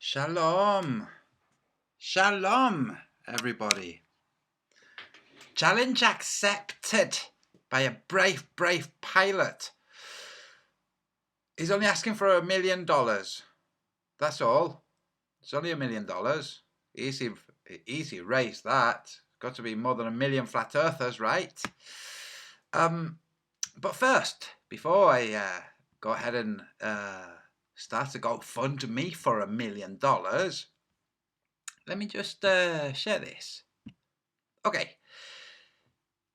Shalom. Shalom, everybody. Challenge accepted by a brave pilot. He's only asking for $1 million. That's all. It's only $1 million. Easy race, that. Got to be more than 1 million flat earthers, right? But first, before I go ahead and start a GoFundMe for $1 million, let me just share this. Okay.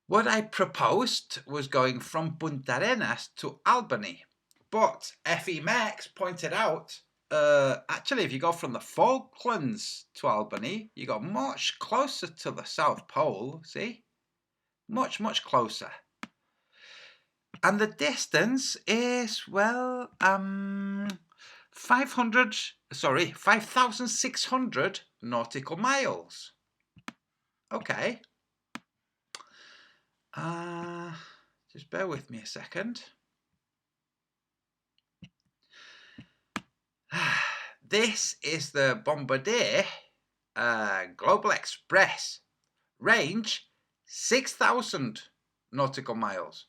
What I proposed was going from Punta Arenas to Albany, but FEMAX pointed out, actually, if you go from the Falklands to Albany, you go much closer to the South Pole, see? Much closer. And the distance is, well, 5,600 nautical miles. Okay. Just bear with me a second. This is the Bombardier Global Express. Range 6,000 nautical miles.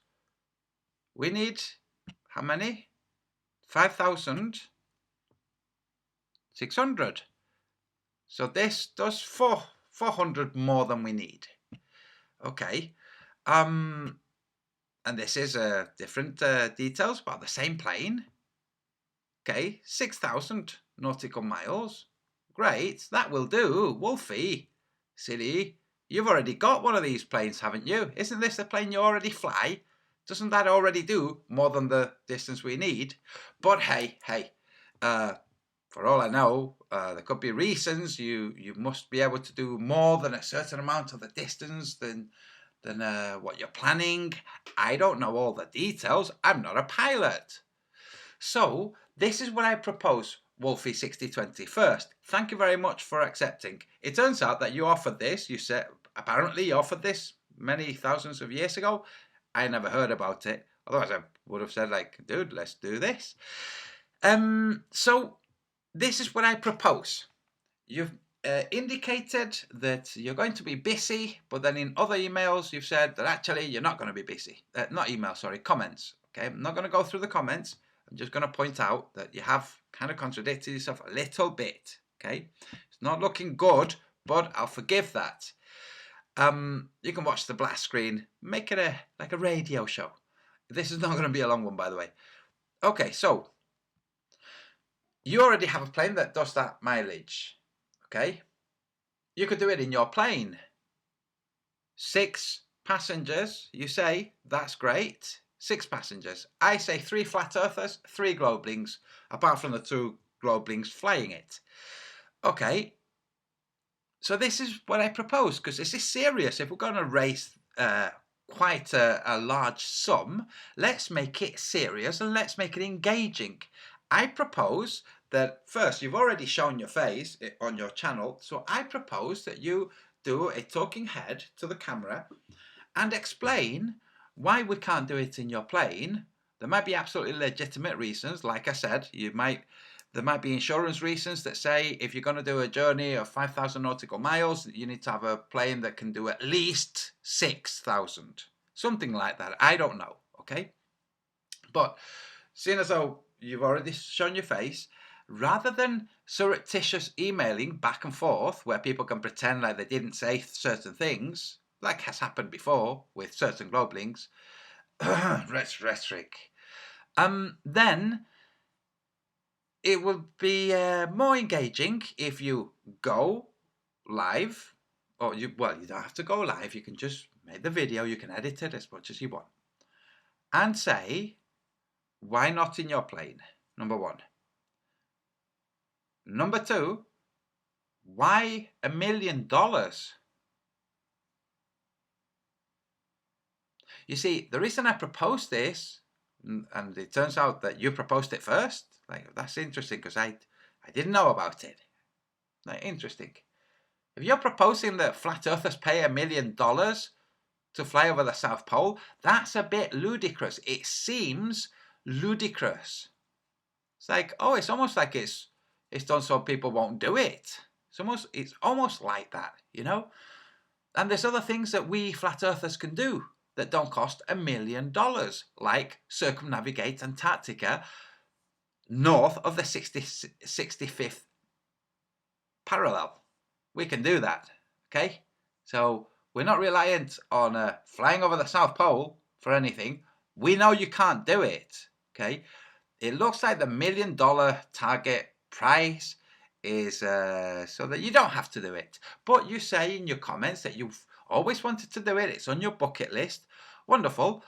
We need how many? 5,600. So this does 400 more than we need. Okay. And this is different details about the same plane. Okay, 6,000 nautical miles. Great, that will do. Wolfie, silly, you've already got one of these planes, haven't you? Isn't this the plane you already fly? Doesn't that already do more than the distance we need? But hey, for all I know, there could be reasons you must be able to do more than a certain amount of the distance than what you're planning. I don't know all the details. I'm not a pilot. So this is what I propose, Wolfie6020. First, thank you very much for accepting. It turns out that you offered this. You said apparently you offered this many thousands of years ago. I never heard about it. Otherwise, I would have said, like, dude, let's do this. So this is what I propose. You've indicated that you're going to be busy, but then in other emails you've said that actually you're not going to be busy. Not emails, sorry, comments. Okay, I'm not going to go through the comments. I'm just going to point out that you have kind of contradicted yourself a little bit. Okay, it's not looking good, but I'll forgive that. You can watch the blast screen, make it like a radio show. This is not going to be a long one, by the way. Okay, so you already have a plane that does that mileage. Okay, you could do it in your plane. 6 passengers, you say, that's great. 6 passengers. I say 3 flat earthers, 3 globelings, apart from the 2 globelings flying it. Okay, so this is what I propose, because this is serious. If we're going to raise quite a large sum, let's make it serious and let's make it engaging. I propose that first, you've already shown your face on your channel, so I propose that you do a talking head to the camera and explain why we can't do it in your plane. There might be absolutely legitimate reasons. Like I said, there might be insurance reasons that say if you're going to do a journey of 5,000 nautical miles, you need to have a plane that can do at least 6,000. Something like that. I don't know, okay? But seeing as though you've already shown your face, rather than surreptitious emailing back and forth where people can pretend like they didn't say certain things, like has happened before with certain globelings, rhetoric, then it will be more engaging if you go live, or you don't have to go live, you can just make the video, you can edit it as much as you want, and say, why not in your plane? Number 1. Number 2, why $1 million? You see, the reason I proposed this, and it turns out that you proposed it first, like, that's interesting, because I didn't know about it. Like, interesting. If you're proposing that flat earthers pay $1 million to fly over the South Pole, that's a bit ludicrous. It seems ludicrous. It's like, oh, it's almost like it's It's done so people won't do it. It's almost like that, you know? And there's other things that we flat earthers can do that don't cost $1 million, like circumnavigate Antarctica north of the 65th parallel. We can do that, okay? So we're not reliant on flying over the South Pole for anything. We know you can't do it, okay? It looks like the $1 million target price is so that you don't have to do it. But you say in your comments that you've always wanted to do it. It's on your bucket list. Wonderful.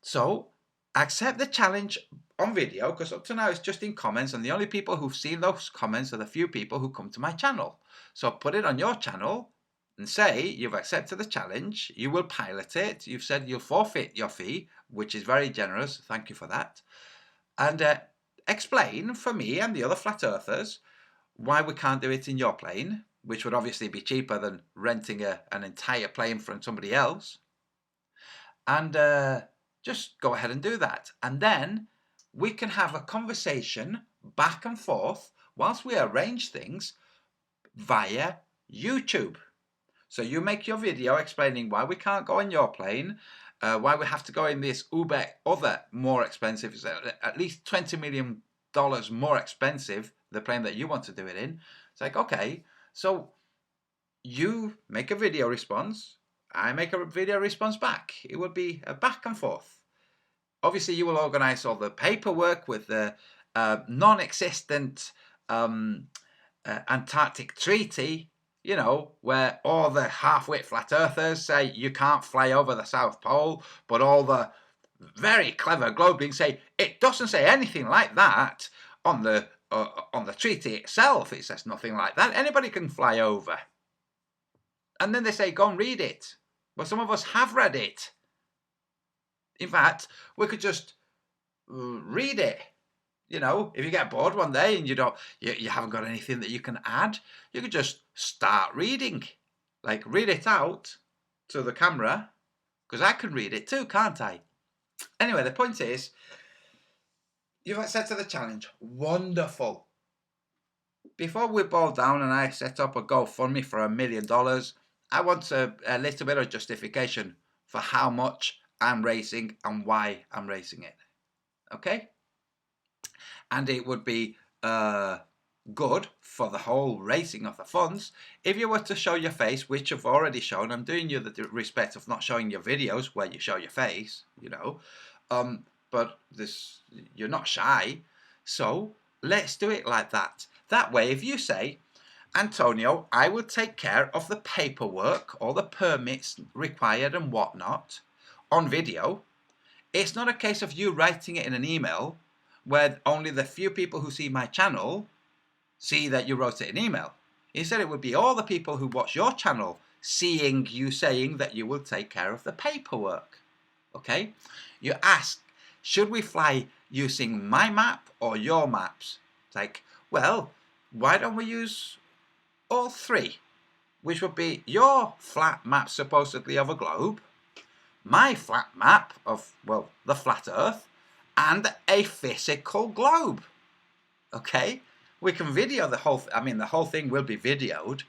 So accept the challenge on video, because up to now it's just in comments, and the only people who've seen those comments are the few people who come to my channel. So put it on your channel and say you've accepted the challenge. You will pilot it. You've said you'll forfeit your fee, which is very generous. Thank you for that. And explain for me and the other flat earthers why we can't do it in your plane, which would obviously be cheaper than renting an entire plane from somebody else. And just go ahead and do that. And then we can have a conversation back and forth whilst we arrange things via YouTube. So you make your video explaining why we can't go on your plane, why we have to go in this Uber other more expensive, at least $20 million more expensive, the plane that you want to do it in. It's like, okay, so you make a video response, I make a video response back. It would be a back and forth. Obviously, you will organize all the paperwork with the non-existent Antarctic Treaty, you know, where all the half-wit flat earthers say you can't fly over the South Pole, but all the very clever globelings say it doesn't say anything like that on the treaty itself. It says nothing like that. Anybody can fly over. And then they say, go and read it. Well, some of us have read it. In fact, we could just read it. You know, if you get bored one day and you haven't got anything that you can add, you could just start reading. Like, read it out to the camera, because I can read it too, can't I? Anyway, the point is, you've accepted the challenge. Wonderful. Before we boil down and I set up a GoFundMe for $1 million, I want a little bit of justification for how much I'm raising and why I'm raising it. Okay? And it would be good for the whole raising of the funds if you were to show your face, which I've already shown. I'm doing you the respect of not showing your videos where you show your face, you know. But you're not shy, so let's do it like that. That way, if you say, Antonio, I will take care of the paperwork, all the permits required and whatnot on video, it's not a case of you writing it in an email where only the few people who see my channel see that you wrote it in email. Instead, it would be all the people who watch your channel seeing you saying that you will take care of the paperwork. Okay? You ask, should we fly using my map or your maps? It's like, well, why don't we use all three? Which would be your flat map supposedly of a globe, my flat map of, well, the flat earth, and a physical globe. Okay? We can video the whole, the whole thing will be videoed.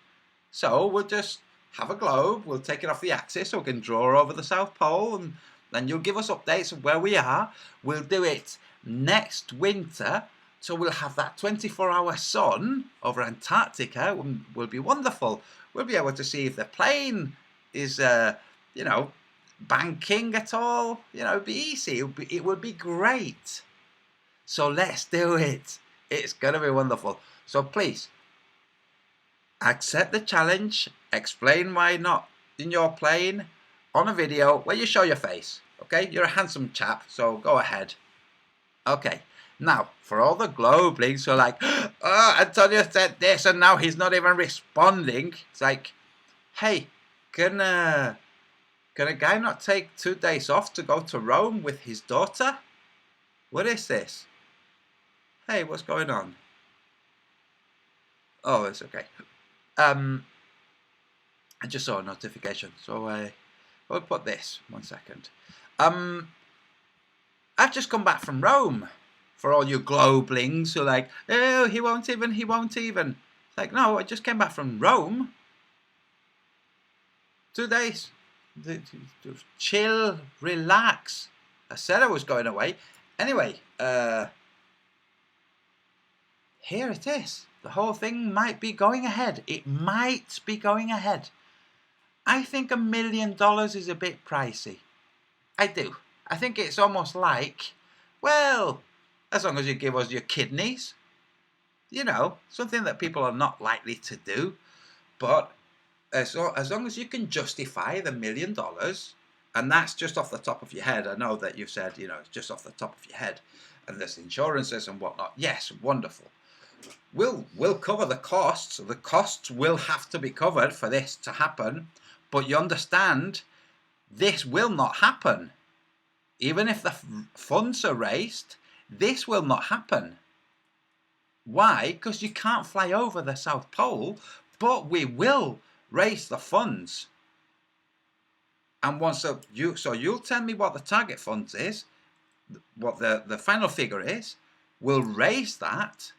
So we'll just have a globe, we'll take it off the axis so we can draw over the South Pole, and then you'll give us updates of where we are. We'll do it next winter, so we'll have that 24-hour sun over Antarctica. Will be wonderful. We'll be able to see if the plane is, banking at all. It'd be easy. It would be great. So let's do it. It's going to be wonderful. So please, accept the challenge. Explain why not in your plane on a video where you show your face. Okay? You're a handsome chap, so go ahead. Okay. Now, for all the globelings who are like, oh, Antonio said this and now he's not even responding. It's like, hey, can a guy not take 2 days off to go to Rome with his daughter? What is this? Hey, what's going on? Oh, it's okay. I just saw a notification, so we'll put this. 1 second. I've just come back from Rome. For all you globlings who are like, oh, he won't even. It's like, no, I just came back from Rome. 2 days. Chill, relax. I said I was going away. Anyway, here it is. The whole thing might be going ahead. It might be going ahead. I think $1 million is a bit pricey. I do. I think it's almost like, well, as long as you give us your kidneys, you know, something that people are not likely to do. But as long as you can justify the $1 million, and that's just off the top of your head. I know that you've said, you know, it's just off the top of your head, and there's insurances and whatnot. Yes, wonderful. We'll cover the costs. The costs will have to be covered for this to happen. But you understand, this will not happen. Even if the funds are raised, this will not happen. Why? Because you can't fly over the South Pole, but we will raise the funds. And once you'll tell me what the target funds is, what the final figure is, we'll raise that.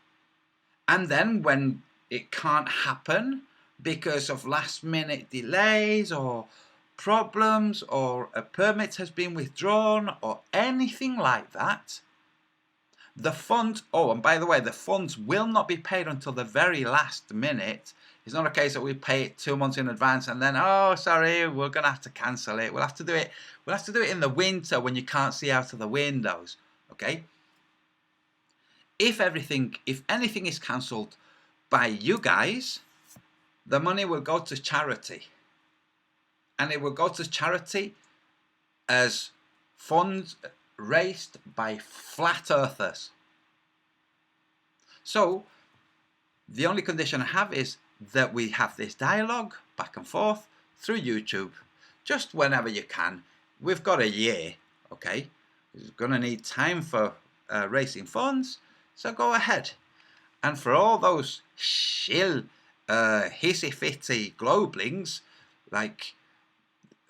And then when it can't happen because of last minute delays or problems or a permit has been withdrawn or anything like that, the funds, oh, and by the way, the funds will not be paid until the very last minute. It's not a case that we pay it 2 months in advance and then, oh, sorry, we're going to have to cancel it. We'll have to do it in the winter when you can't see out of the windows, okay? If anything is cancelled by you guys, the money will go to charity. And it will go to charity as funds raised by flat earthers. So the only condition I have is that we have this dialogue back and forth through YouTube, just whenever you can. We've got a year, okay? We're going to need time for raising funds, so go ahead. And for all those shill, hissy-fitty globlings, like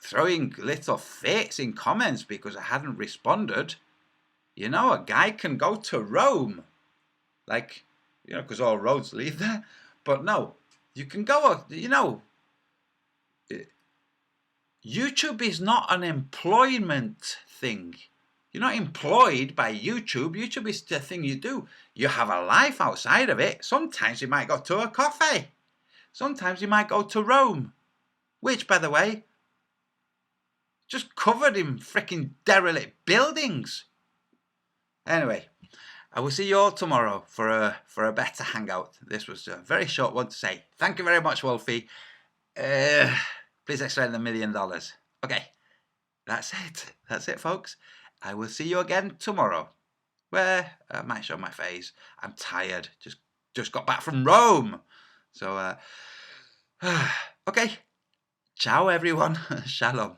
throwing little fits in comments because I hadn't responded, you know, a guy can go to Rome, like, you know, because all roads lead there. But no, you can go, you know, YouTube is not an employment thing. You're not employed by YouTube. YouTube is the thing you do. You have a life outside of it. Sometimes you might go to a cafe. Sometimes you might go to Rome, which, by the way, just covered in freaking derelict buildings. Anyway, I will see you all tomorrow for a better hangout. This was a very short one to say. Thank you very much, Wolfie. Please explain the $1 million. Okay, that's it. That's it, folks. I will see you again tomorrow, where I might show my face. I'm tired. Just got back from Rome. So, okay. Ciao, everyone. Shalom.